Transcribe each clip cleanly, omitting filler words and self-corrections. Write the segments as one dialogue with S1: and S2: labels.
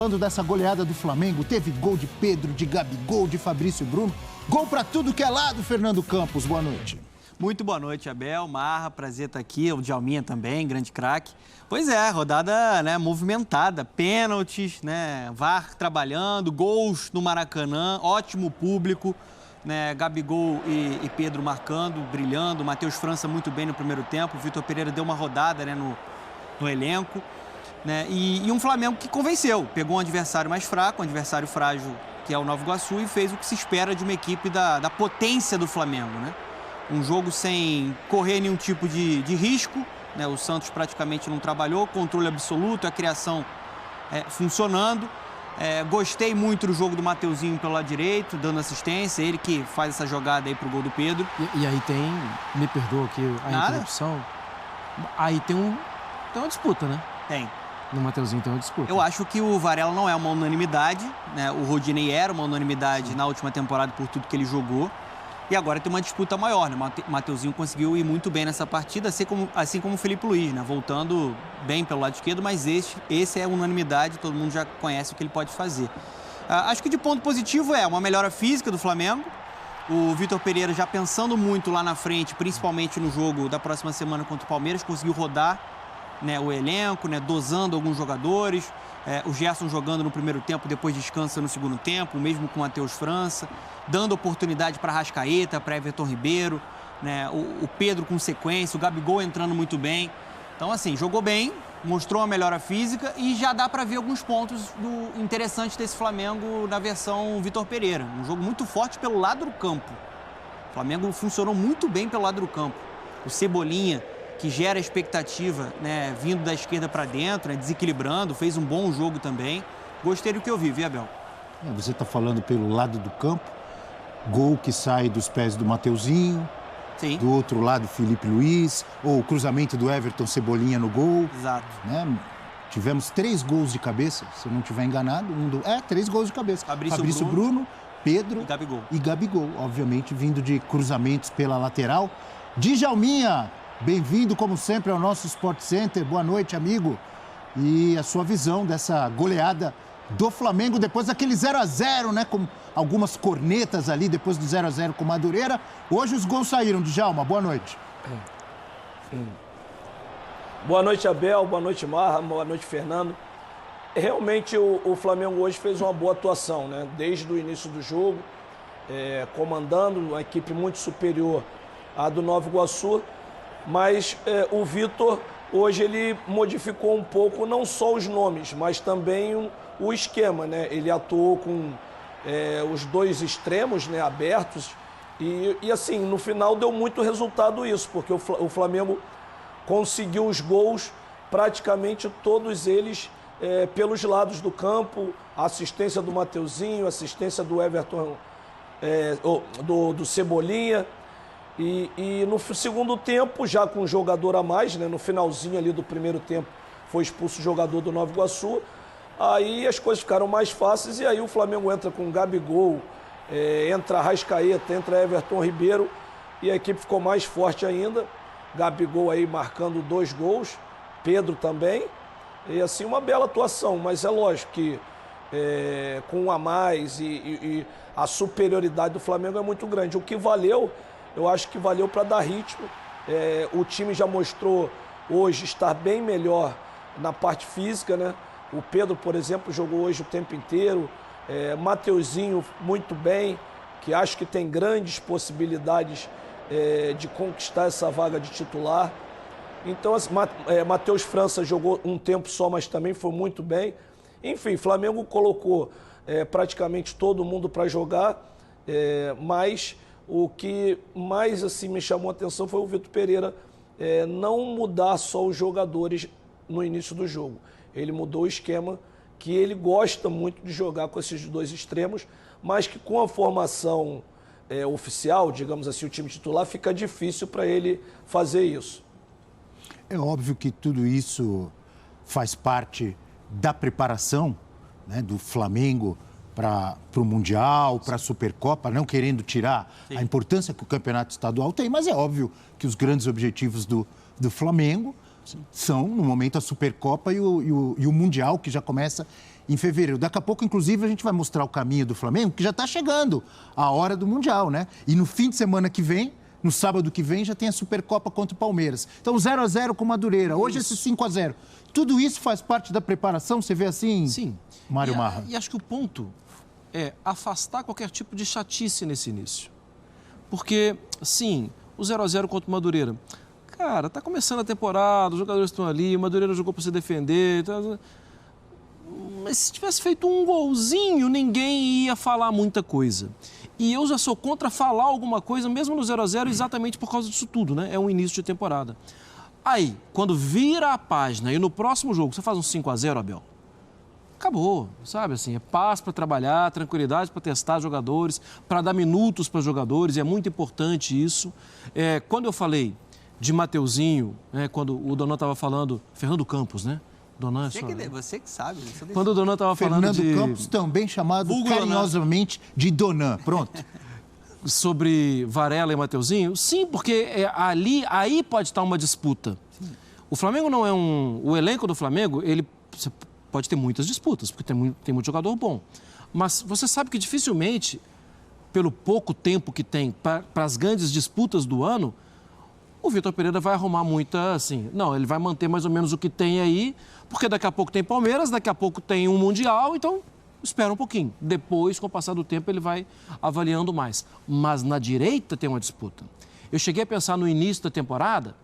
S1: Falando dessa goleada do Flamengo, teve gol de Pedro, de Gabigol, de Fabrício Bruno. Gol pra tudo que é lado, Fernando Campos. Boa noite.
S2: Muito boa noite, Abel, Marra, prazer estar aqui, o Djalminha também, grande craque. Pois é, rodada movimentada, pênaltis, VAR trabalhando, gols no Maracanã, ótimo público, Gabigol e Pedro marcando, brilhando, Matheus França muito bem no primeiro tempo, o Vitor Pereira deu uma rodada no elenco. E um Flamengo que convenceu, pegou um adversário mais fraco, um adversário frágil que é o Nova Iguaçu e fez o que se espera de uma equipe da potência do Flamengo, Um jogo sem correr nenhum tipo de risco, o Santos praticamente não trabalhou, controle absoluto, a criação funcionando. Gostei muito do jogo do Mateuzinho pelo lado direito, dando assistência, ele que faz essa jogada aí pro gol do Pedro.
S3: E aí me perdoa aqui a interrupção, aí tem uma disputa,
S2: Tem.
S3: No Mateuzinho tem uma disputa.
S2: Eu acho que o Varela não é uma unanimidade, O Rodinei era uma unanimidade na última temporada por tudo que ele jogou. E agora tem uma disputa maior, O Mateuzinho conseguiu ir muito bem nessa partida, assim como o Felipe Luiz, Voltando bem pelo lado esquerdo, mas esse é unanimidade, todo mundo já conhece o que ele pode fazer. Acho que de ponto positivo uma melhora física do Flamengo. O Vitor Pereira já pensando muito lá na frente, principalmente no jogo da próxima semana contra o Palmeiras, conseguiu rodar o elenco, dosando alguns jogadores. O Gerson jogando no primeiro tempo, depois descansa no segundo tempo, mesmo com o Matheus França, dando oportunidade para Arrascaeta, para Everton Ribeiro, o Pedro com sequência, o Gabigol entrando muito bem. Então, assim, jogou bem, mostrou uma melhora física e já dá para ver alguns pontos interessantes desse Flamengo na versão Vitor Pereira. Um jogo muito forte pelo lado do campo. O Flamengo funcionou muito bem pelo lado do campo. O Cebolinha, que gera expectativa, vindo da esquerda para dentro, desequilibrando, fez um bom jogo também. Gostei do que eu vi, viu, Abel?
S1: Você está falando pelo lado do campo, gol que sai dos pés do Mateuzinho,
S2: sim.
S1: Do outro lado Felipe Luiz, ou o cruzamento do Everton Cebolinha no gol.
S2: Exato.
S1: Tivemos 3 gols de cabeça, se eu não estiver enganado. 3 gols de cabeça.
S2: Fabrício
S1: Bruno, Pedro
S2: e
S1: Gabigol, obviamente vindo de cruzamentos pela lateral. Djalminha, bem-vindo, como sempre, ao nosso Sport Center. Boa noite, amigo. E a sua visão dessa goleada do Flamengo, depois daquele 0-0, com algumas cornetas ali, depois do 0-0 com o Madureira. Hoje os gols saíram, Djalma. Boa noite.
S4: Boa noite, Abel. Boa noite, Marra. Boa noite, Fernando. Realmente, o Flamengo hoje fez uma boa atuação, Desde o início do jogo, comandando uma equipe muito superior à do Nova Iguaçu. Mas o Vitor, hoje, ele modificou um pouco, não só os nomes, mas também o esquema, Ele atuou com os 2 extremos, abertos. E, assim, no final deu muito resultado isso, porque o Flamengo conseguiu os gols, praticamente todos eles pelos lados do campo. A assistência do Mateuzinho, assistência do Everton, do Cebolinha. E no segundo tempo, já com um jogador a mais, no finalzinho ali do primeiro tempo, foi expulso o jogador do Nova Iguaçu. Aí as coisas ficaram mais fáceis e aí o Flamengo entra com Gabigol, entra Arrascaeta, entra Everton Ribeiro e a equipe ficou mais forte ainda. Gabigol aí marcando 2 gols, Pedro também. E assim, uma bela atuação, mas é lógico que com um a mais e a superioridade do Flamengo é muito grande. O que valeu... Eu acho que valeu para dar ritmo. O time já mostrou hoje estar bem melhor na parte física, O Pedro, por exemplo, jogou hoje o tempo inteiro. Mateuzinho muito bem, que acho que tem grandes possibilidades de conquistar essa vaga de titular. Então, Matheus França jogou um tempo só, mas também foi muito bem. Enfim, Flamengo colocou praticamente todo mundo para jogar, mas... O que mais assim, me chamou a atenção foi o Vitor Pereira não mudar só os jogadores no início do jogo. Ele mudou o esquema, que ele gosta muito de jogar com esses 2 extremos, mas que com a formação oficial, digamos assim, o time titular, fica difícil para ele fazer isso.
S1: É óbvio que tudo isso faz parte da preparação do Flamengo para o Mundial, para a Supercopa, não querendo tirar a importância que o campeonato estadual tem, mas é óbvio que os grandes objetivos do Flamengo são, no momento, a Supercopa e o Mundial, que já começa em fevereiro. Daqui a pouco, inclusive, a gente vai mostrar o caminho do Flamengo, que já está chegando a hora do Mundial, né? E no fim de semana que vem, no sábado que vem, já tem a Supercopa contra o Palmeiras. Então, 0-0 com o Madureira. Hoje, esse 5-0. Tudo isso faz parte da preparação? Você vê assim,
S3: sim,
S1: Mário Marra?
S3: E acho que o ponto é afastar qualquer tipo de chatice nesse início. Porque, sim, o 0-0 contra o Madureira. Cara, tá começando a temporada, os jogadores estão ali, o Madureira jogou para se defender. Mas se tivesse feito um golzinho, ninguém ia falar muita coisa. E eu já sou contra falar alguma coisa, mesmo no 0-0, exatamente por causa disso tudo, né? É um início de temporada. Aí, quando vira a página e no próximo jogo você faz um 5-0, Abel, acabou, sabe? Assim, é paz para trabalhar, tranquilidade para testar jogadores, para dar minutos para jogadores, e é muito importante isso. Quando eu falei de Mateuzinho, quando o Donan estava falando, Fernando Campos, né? Donan,
S2: você que sabe.
S3: Quando o Donan estava falando
S1: Fernando Campos, também chamado carinhosamente de Donan. Pronto.
S3: Sobre Varela e Mateuzinho? Sim, porque aí pode estar uma disputa. Sim. O Flamengo não é o elenco do Flamengo, você pode ter muitas disputas, porque tem muito jogador bom. Mas você sabe que dificilmente, pelo pouco tempo que tem para as grandes disputas do ano, o Vitor Pereira vai arrumar muita, assim... Não, ele vai manter mais ou menos o que tem aí, porque daqui a pouco tem Palmeiras, daqui a pouco tem um Mundial, então espera um pouquinho. Depois, com o passar do tempo, ele vai avaliando mais. Mas na direita tem uma disputa. Eu cheguei a pensar no início da temporada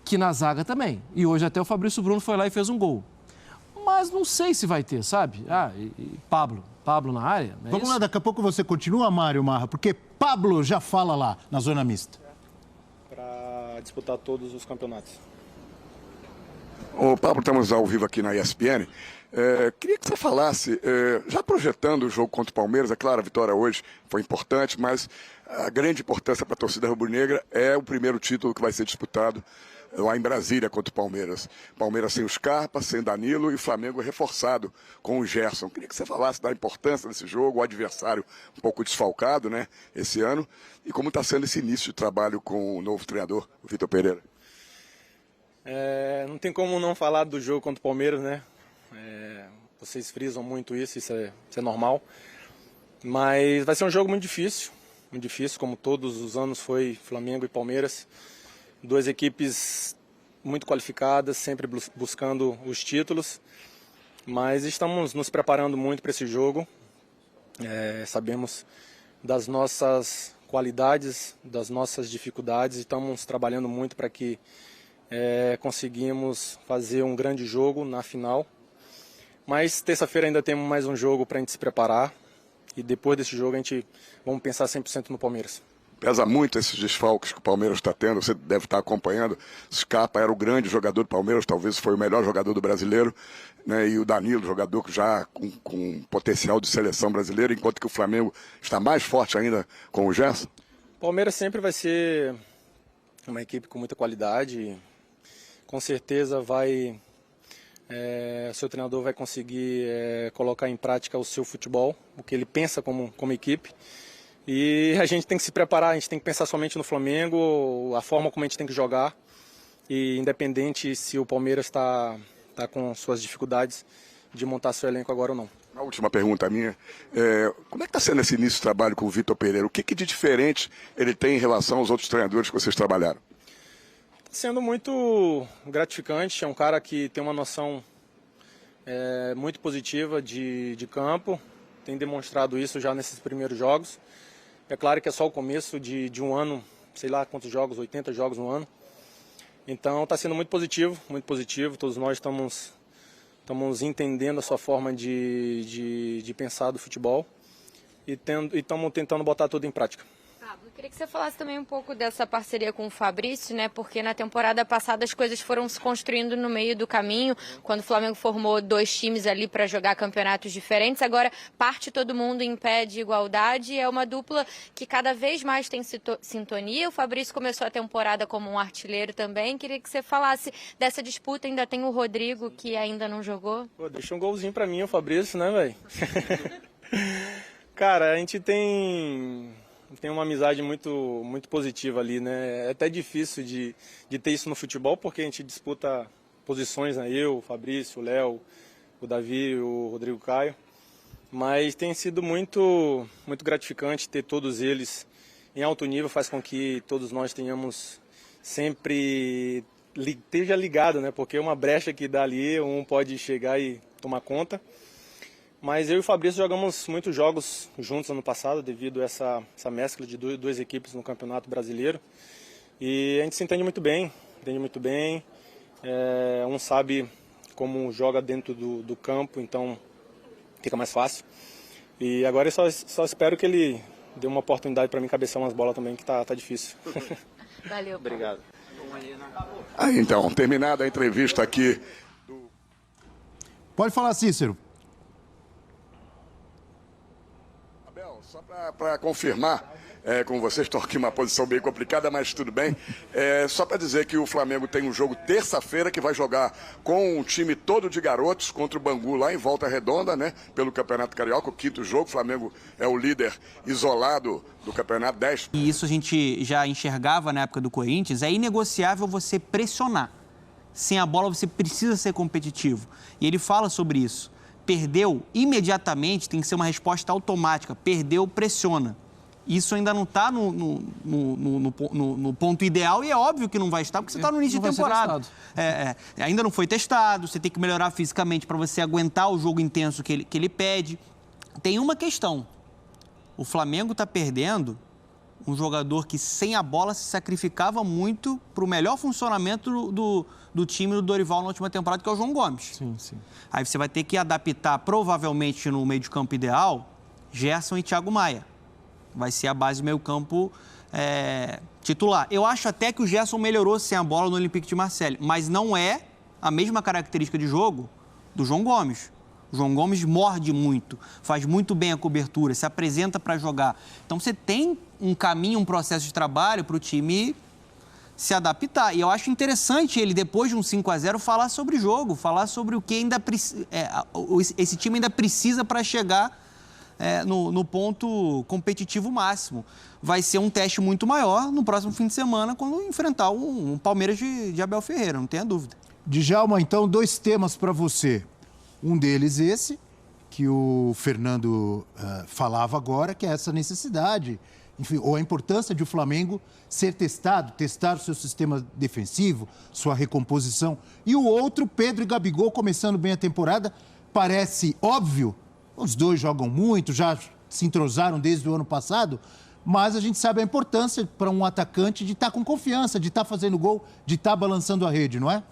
S3: que na zaga também. E hoje até o Fabrício Bruno foi lá e fez um gol. Mas não sei se vai ter, sabe? Pablo na área.
S1: Vamos lá, daqui a pouco você continua, Mário Marra, porque Pablo já fala lá na zona mista.
S5: Para disputar todos os campeonatos.
S6: Ô Pablo, estamos ao vivo aqui na ESPN. Queria que você falasse, já projetando o jogo contra o Palmeiras, é claro, a vitória hoje foi importante, mas a grande importância para a torcida rubro-negra é o primeiro título que vai ser disputado lá em Brasília contra o Palmeiras. Palmeiras sem o Scarpa, sem Danilo e o Flamengo reforçado com o Gerson. Queria que você falasse da importância desse jogo, o adversário um pouco desfalcado, né, esse ano, e como está sendo esse início de trabalho com o novo treinador, o Vitor Pereira.
S5: Não tem como não falar do jogo contra o Palmeiras, né? Vocês frisam muito isso é normal. Mas vai ser um jogo muito difícil, como todos os anos foi Flamengo e Palmeiras. Duas equipes muito qualificadas, sempre buscando os títulos. Mas estamos nos preparando muito para esse jogo. Sabemos das nossas qualidades, das nossas dificuldades. Estamos trabalhando muito para que conseguimos fazer um grande jogo na final. Mas terça-feira ainda temos mais um jogo para a gente se preparar. E depois desse jogo a gente vamos pensar 100% no Palmeiras.
S6: Pesa muito esses desfalques que o Palmeiras está tendo, você deve estar acompanhando. Scarpa era o grande jogador do Palmeiras, talvez foi o melhor jogador do brasileiro, né? E o Danilo, jogador já com potencial de seleção brasileira, enquanto que o Flamengo está mais forte ainda com o Gerson.
S5: O Palmeiras sempre vai ser uma equipe com muita qualidade. Com certeza seu treinador vai conseguir colocar em prática o seu futebol, o que ele pensa como equipe. E a gente tem que se preparar, a gente tem que pensar somente no Flamengo, a forma como a gente tem que jogar. E independente se o Palmeiras está com suas dificuldades de montar seu elenco agora ou não.
S6: A última pergunta minha, como é que está sendo esse início de trabalho com o Vitor Pereira? O que de diferente ele tem em relação aos outros treinadores que vocês trabalharam?
S5: Sendo muito gratificante, é um cara que tem uma noção muito positiva de campo, tem demonstrado isso já nesses primeiros jogos. É claro que é só o começo de um ano, sei lá quantos jogos, 80 jogos no ano. Então está sendo muito positivo, todos nós estamos entendendo a sua forma de pensar do futebol e estamos tentando botar tudo em prática.
S7: Pablo, queria que você falasse também um pouco dessa parceria com o Fabrício, né? Porque na temporada passada as coisas foram se construindo no meio do caminho, quando o Flamengo formou 2 times ali para jogar campeonatos diferentes. Agora parte todo mundo em pé de igualdade. É uma dupla que cada vez mais tem sintonia. O Fabrício começou a temporada como um artilheiro também. Queria que você falasse dessa disputa. Ainda tem o Rodrigo, que ainda não jogou.
S5: Pô, deixa um golzinho para mim, o Fabrício, né, velho? Cara, a gente tem uma amizade muito positiva ali, né? É até difícil de ter isso no futebol, porque a gente disputa posições, né? Eu, o Fabrício, o Léo, o Davi e o Rodrigo Caio. Mas tem sido muito gratificante ter todos eles em alto nível, faz com que todos nós tenhamos sempre esteja ligado, né? Porque uma brecha que dá ali, um pode chegar e tomar conta. Mas eu e o Fabrício jogamos muitos jogos juntos ano passado, devido a essa mescla de duas equipes no Campeonato Brasileiro. E a gente se entende muito bem, um sabe como joga dentro do campo, então fica mais fácil. E agora eu só espero que ele dê uma oportunidade para mim cabeçar umas bolas também, que tá difícil.
S7: Valeu.
S2: Obrigado.
S6: Aí então, terminada a entrevista aqui.
S1: Pode falar, Cícero.
S6: Abel, só para confirmar, com vocês, estou aqui em uma posição bem complicada, mas tudo bem. Só para dizer que o Flamengo tem um jogo terça-feira que vai jogar com um time todo de garotos contra o Bangu lá em Volta Redonda, né? Pelo Campeonato Carioca, o 5º jogo. O Flamengo é o líder isolado do Campeonato 10.
S2: E isso a gente já enxergava na época do Corinthians. É inegociável você pressionar. Sem a bola você precisa ser competitivo. E ele fala sobre isso. Perdeu, imediatamente tem que ser uma resposta automática. Perdeu, pressiona. Isso ainda não está no ponto ideal e é óbvio que não vai estar, porque você está no início de temporada. Ainda não foi testado, você tem que melhorar fisicamente para você aguentar o jogo intenso que ele pede. Tem uma questão. O Flamengo está perdendo um jogador que sem a bola se sacrificava muito para o melhor funcionamento do time do Dorival na última temporada, que é o João Gomes.
S3: Sim, sim.
S2: Aí você vai ter que adaptar, provavelmente no meio de campo ideal, Gerson e Thiago Maia. Vai ser a base do meio campo titular. Eu acho até que o Gerson melhorou sem a bola no Olympique de Marseille, mas não é a mesma característica de jogo do João Gomes. O João Gomes morde muito, faz muito bem a cobertura, se apresenta para jogar. Então você tem um caminho, um processo de trabalho para o time se adaptar. E eu acho interessante ele, depois de um 5-0, falar sobre jogo, falar sobre o que ainda esse time ainda precisa para chegar no ponto competitivo máximo. Vai ser um teste muito maior no próximo fim de semana, quando enfrentar um Palmeiras de Abel Ferreira, não tenha dúvida.
S1: Djalma, então, 2 temas para você. Um deles esse, que o Fernando falava agora, que é essa necessidade, enfim, ou a importância de o Flamengo ser testar o seu sistema defensivo, sua recomposição. E o outro, Pedro e Gabigol, começando bem a temporada, parece óbvio, os dois jogam muito, já se entrosaram desde o ano passado, mas a gente sabe a importância para um atacante de estar com confiança, de estar fazendo gol, de estar balançando a rede, não é?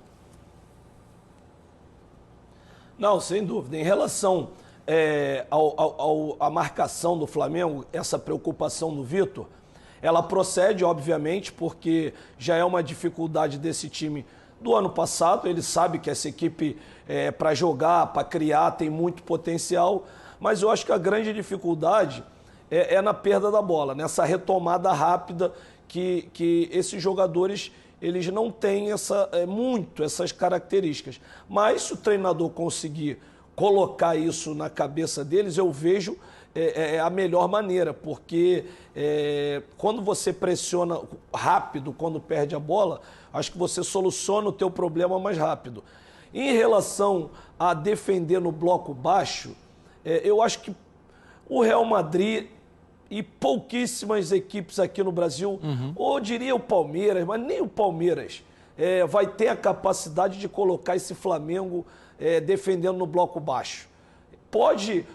S4: Não, sem dúvida. Em relação à marcação do Flamengo, essa preocupação do Vitor, ela procede, obviamente, porque já é uma dificuldade desse time do ano passado. Ele sabe que essa equipe, para jogar, para criar, tem muito potencial, mas eu acho que a grande dificuldade é na perda da bola, nessa retomada rápida que esses jogadores eles não têm essas características. Mas se o treinador conseguir colocar isso na cabeça deles, eu vejo a melhor maneira, porque quando você pressiona rápido, quando perde a bola, acho que você soluciona o teu problema mais rápido. Em relação a defender no bloco baixo, eu acho que o Real Madrid e pouquíssimas equipes aqui no Brasil, ou diria o Palmeiras, mas nem o Palmeiras, vai ter a capacidade de colocar esse Flamengo defendendo no bloco baixo. Pode,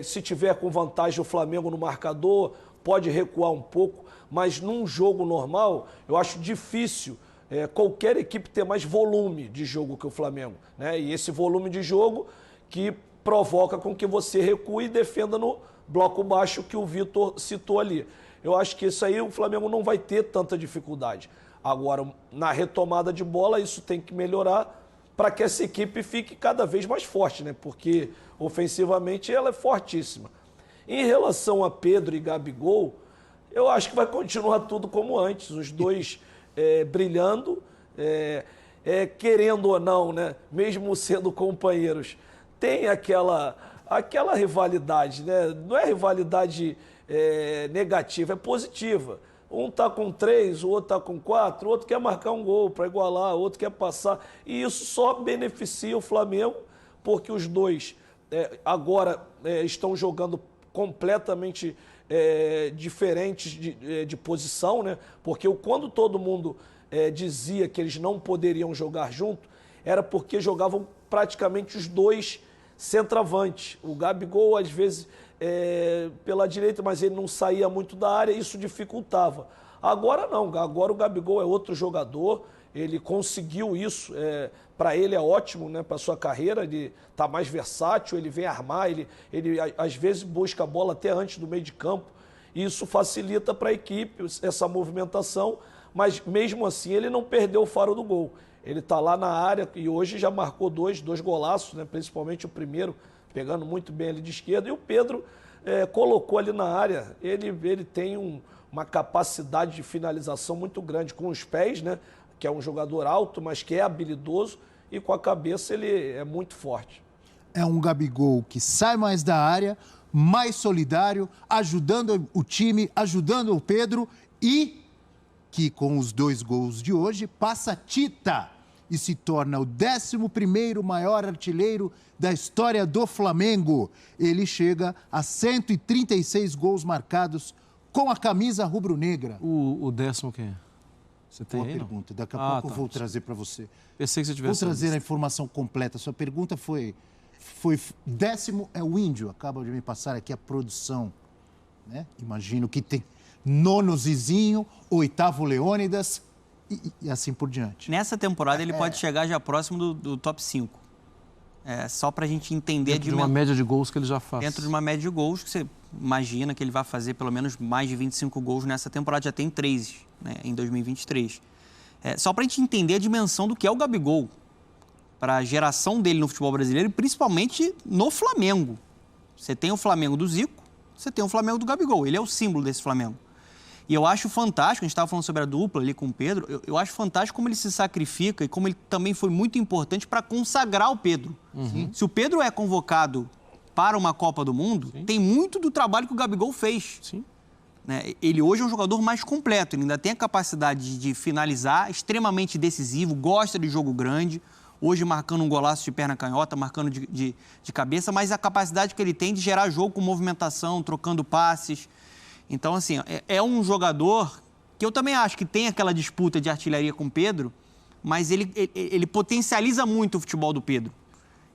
S4: se tiver com vantagem o Flamengo no marcador, pode recuar um pouco, mas num jogo normal, eu acho difícil qualquer equipe ter mais volume de jogo que o Flamengo, né? E esse volume de jogo que provoca com que você recue e defenda no bloco baixo que o Vitor citou ali. Eu acho que isso aí o Flamengo não vai ter tanta dificuldade. Agora, na retomada de bola, isso tem que melhorar para que essa equipe fique cada vez mais forte, né? Porque ofensivamente ela é fortíssima. Em relação a Pedro e Gabigol, eu acho que vai continuar tudo como antes, os dois brilhando, querendo ou não, né? Mesmo sendo companheiros, tem aquela rivalidade, né? Não é rivalidade negativa, é positiva. Um está com 3, o outro está com 4, o outro quer marcar um gol para igualar, o outro quer passar. E isso só beneficia o Flamengo, supor que os dois agora estão jogando completamente diferentes de posição, né? Porque quando todo mundo dizia que eles não poderiam jogar junto, era porque jogavam praticamente os dois centroavantes. O Gabigol, às vezes, pela direita, mas ele não saía muito da área, isso dificultava. Agora não, agora o Gabigol é outro jogador, ele conseguiu isso, para ele é ótimo, né, para a sua carreira, ele está mais versátil, ele vem armar, ele às vezes busca a bola até antes do meio de campo, e isso facilita para a equipe essa movimentação, mas mesmo assim ele não perdeu o faro do gol. Ele está lá na área e hoje já marcou dois golaços, né, principalmente o primeiro, pegando muito bem ali de esquerda, e o Pedro colocou ali na área, ele tem uma capacidade de finalização muito grande com os pés, né? Que é um jogador alto, mas que é habilidoso, e com a cabeça ele é muito forte.
S1: É um Gabigol que sai mais da área, mais solidário, ajudando o time, ajudando o Pedro e que com os 2 gols de hoje passa Tita e se torna o 11º maior artilheiro da história do Flamengo. Ele chega a 136 gols marcados com a camisa rubro-negra.
S3: O 10º quem é? Você tem
S1: Boa
S3: aí,
S1: pergunta. Daqui a pouco eu vou trazer para você.
S3: Pensei que você tivesse.
S1: Vou trazer a informação completa. Sua pergunta foi 10º é o Índio. Acaba de me passar aqui a produção, né? Imagino que tem 9º Zizinho, 8º Leônidas e assim por diante.
S2: Nessa temporada ele pode chegar já próximo do top 5. Só para a gente entender
S3: dentro de uma média de gols que ele já faz.
S2: Dentro de uma média de gols que você imagina que ele vai fazer pelo menos mais de 25 gols nessa temporada. Já tem 3, né, em 2023. Só para a gente entender a dimensão do que é o Gabigol para a geração dele no futebol brasileiro e principalmente no Flamengo. Você tem o Flamengo do Zico, você tem o Flamengo do Gabigol. Ele é o símbolo desse Flamengo. E eu acho fantástico, a gente estava falando sobre a dupla ali com o Pedro, eu acho fantástico como ele se sacrifica e como ele também foi muito importante para consagrar o Pedro. Uhum. Se o Pedro é convocado para uma Copa do Mundo, sim, tem muito do trabalho que o Gabigol fez.
S3: Sim.
S2: Né? Ele hoje é um jogador mais completo, ele ainda tem a capacidade de finalizar, extremamente decisivo, gosta de jogo grande, hoje marcando um golaço de perna canhota, marcando de cabeça, mas a capacidade que ele tem de gerar jogo com movimentação, trocando passes. Então, assim, é um jogador que eu também acho que tem aquela disputa de artilharia com o Pedro, mas ele potencializa muito o futebol do Pedro.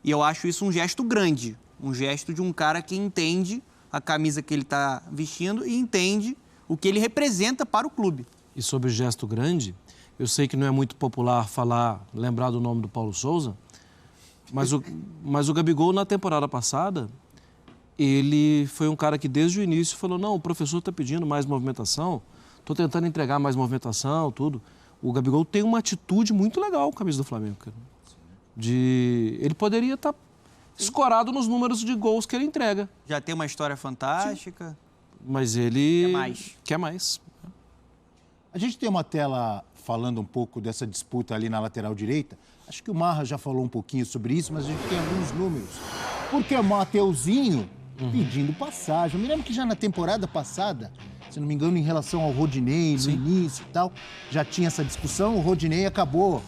S2: E eu acho isso um gesto grande, um gesto de um cara que entende a camisa que ele está vestindo e entende o que ele representa para o clube.
S3: E sobre o gesto grande, eu sei que não é muito popular lembrar do nome do Paulo Souza, mas o Gabigol, na temporada passada, ele foi um cara que desde o início falou, não, o professor está pedindo mais movimentação, estou tentando entregar mais movimentação, tudo. O Gabigol tem uma atitude muito legal com a camisa do Flamengo, cara. Ele poderia estar escorado nos números de gols que ele entrega.
S2: Já tem uma história fantástica.
S3: Sim. Mas ele
S2: quer
S3: mais.
S1: A gente tem uma tela falando um pouco dessa disputa ali na lateral direita. Acho que o Marra já falou um pouquinho sobre isso, mas a gente tem alguns números. Porque o Mateuzinho pedindo passagem. Eu me lembro que já na temporada passada, se não me engano, em relação ao Rodinei, no início e tal, já tinha essa discussão. O Rodinei acabou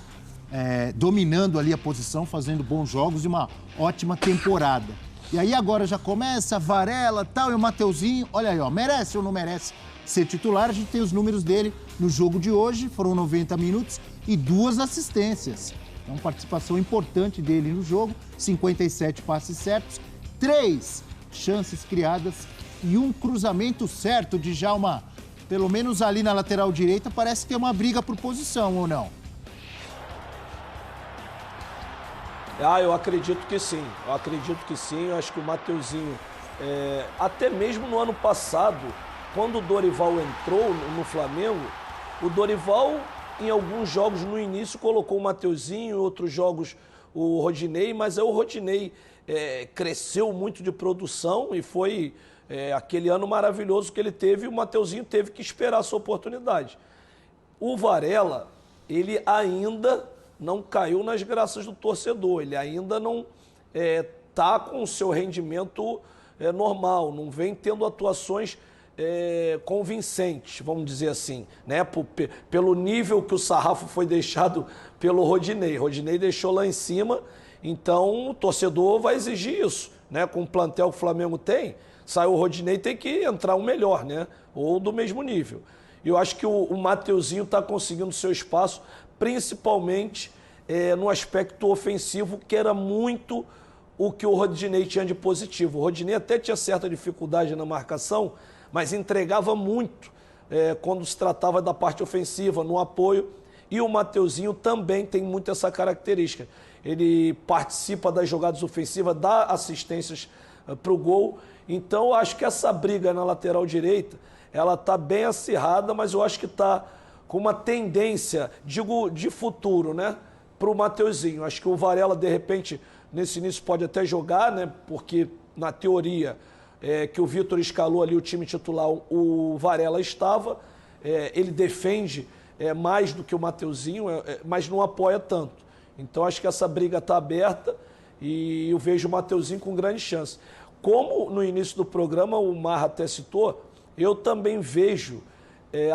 S1: dominando ali a posição, fazendo bons jogos e uma ótima temporada. E aí agora já começa a Varela e tal, e o Mateuzinho, olha aí, ó, merece ou não merece ser titular? A gente tem os números dele no jogo de hoje, foram 90 minutos e 2 assistências. Então, participação importante dele no jogo, 57 passes certos, 3 chances criadas e um cruzamento certo de Djalma. Pelo menos ali na lateral direita parece ter uma briga por posição, ou não?
S4: Eu acredito que sim. Eu acho que o Mateuzinho, até mesmo no ano passado, quando o Dorival entrou no Flamengo, o Dorival, em alguns jogos no início, colocou o Mateuzinho, em outros jogos o Rodinei, mas o Rodinei cresceu muito de produção e foi aquele ano maravilhoso que ele teve, e o Mateuzinho teve que esperar a sua oportunidade. O Varela, ele ainda não caiu nas graças do torcedor, ele ainda não está com o seu rendimento normal, não vem tendo atuações convincentes, vamos dizer assim, né? Pelo nível que o sarrafo foi deixado pelo Rodinei. Rodinei deixou lá em cima Então o torcedor vai exigir isso, né? Com o plantel que o Flamengo tem, saiu o Rodinei, tem que entrar um melhor, né? Ou do mesmo nível. E eu acho que o Mateuzinho está conseguindo seu espaço, principalmente no aspecto ofensivo, que era muito o que o Rodinei tinha de positivo. O Rodinei até tinha certa dificuldade na marcação, mas entregava muito quando se tratava da parte ofensiva, no apoio. E o Mateuzinho também tem muito essa característica. Ele participa das jogadas ofensivas, dá assistências para o gol. Então, eu acho que essa briga na lateral direita, ela está bem acirrada, mas eu acho que está com uma tendência, digo, de futuro, né? Para o Mateuzinho. Acho que o Varela, de repente, nesse início pode até jogar, né? Porque, na teoria, que o Vitor escalou ali o time titular, o Varela estava. Ele defende mais do que o Mateuzinho, mas não apoia tanto. Então, acho que essa briga está aberta e eu vejo o Mateuzinho com grande chance. Como no início do programa o Marra até citou, eu também vejo,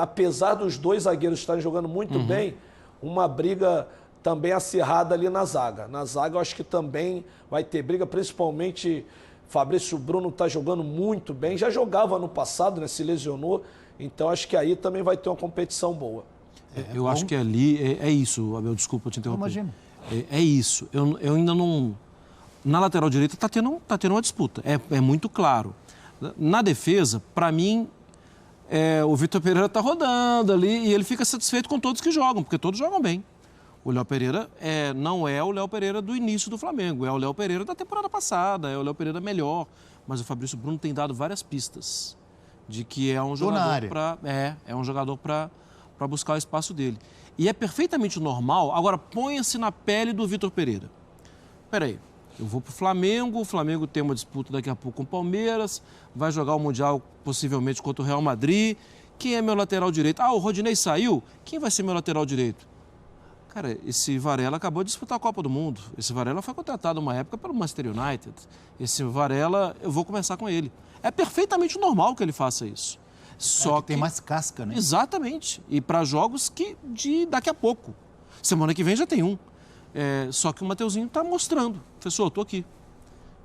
S4: apesar dos dois zagueiros estarem jogando muito bem, uma briga também acirrada ali na zaga. Na zaga eu acho que também vai ter briga, principalmente Fabrício Bruno está jogando muito bem, já jogava no passado, né, se lesionou, então acho que aí também vai ter uma competição boa.
S3: Eu acho que ali é isso, Abel, desculpa te interromper.
S1: Imagina.
S3: É isso, eu ainda não... Na lateral direita está tendo uma disputa, é muito claro. Na defesa, para mim, o Vitor Pereira está rodando ali e ele fica satisfeito com todos que jogam, porque todos jogam bem. O Léo Pereira não é o Léo Pereira do início do Flamengo, é o Léo Pereira da temporada passada, é o Léo Pereira melhor. Mas o Fabrício Bruno tem dado várias pistas de que é um jogador para buscar o espaço dele. E é perfeitamente normal. Agora, ponha-se na pele do Vitor Pereira. Peraí, eu vou para o Flamengo tem uma disputa daqui a pouco com o Palmeiras, vai jogar o Mundial possivelmente contra o Real Madrid. Quem é meu lateral direito? O Rodinei saiu? Quem vai ser meu lateral direito? Cara, esse Varela acabou de disputar a Copa do Mundo. Esse Varela foi contratado uma época pelo Manchester United. Esse Varela, eu vou começar com ele. É perfeitamente normal que ele faça isso. Só que
S1: tem mais casca, né?
S3: Exatamente. E para jogos de daqui a pouco. Semana que vem já tem um. Só que o Mateuzinho está mostrando. Professor, eu estou aqui.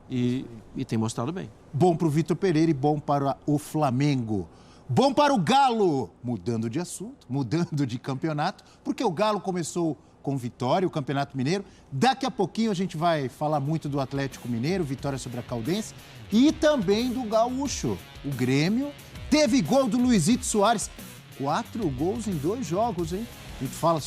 S3: E tem mostrado bem.
S1: Bom para o Vitor Pereira e bom para o Flamengo. Bom para o Galo, mudando de assunto, mudando de campeonato, porque o Galo começou com vitória, o Campeonato Mineiro. Daqui a pouquinho a gente vai falar muito do Atlético Mineiro, vitória sobre a Caldense, e também do Gaúcho. O Grêmio teve gol do Luizito Soares. 4 gols em 2 jogos, hein? A gente fala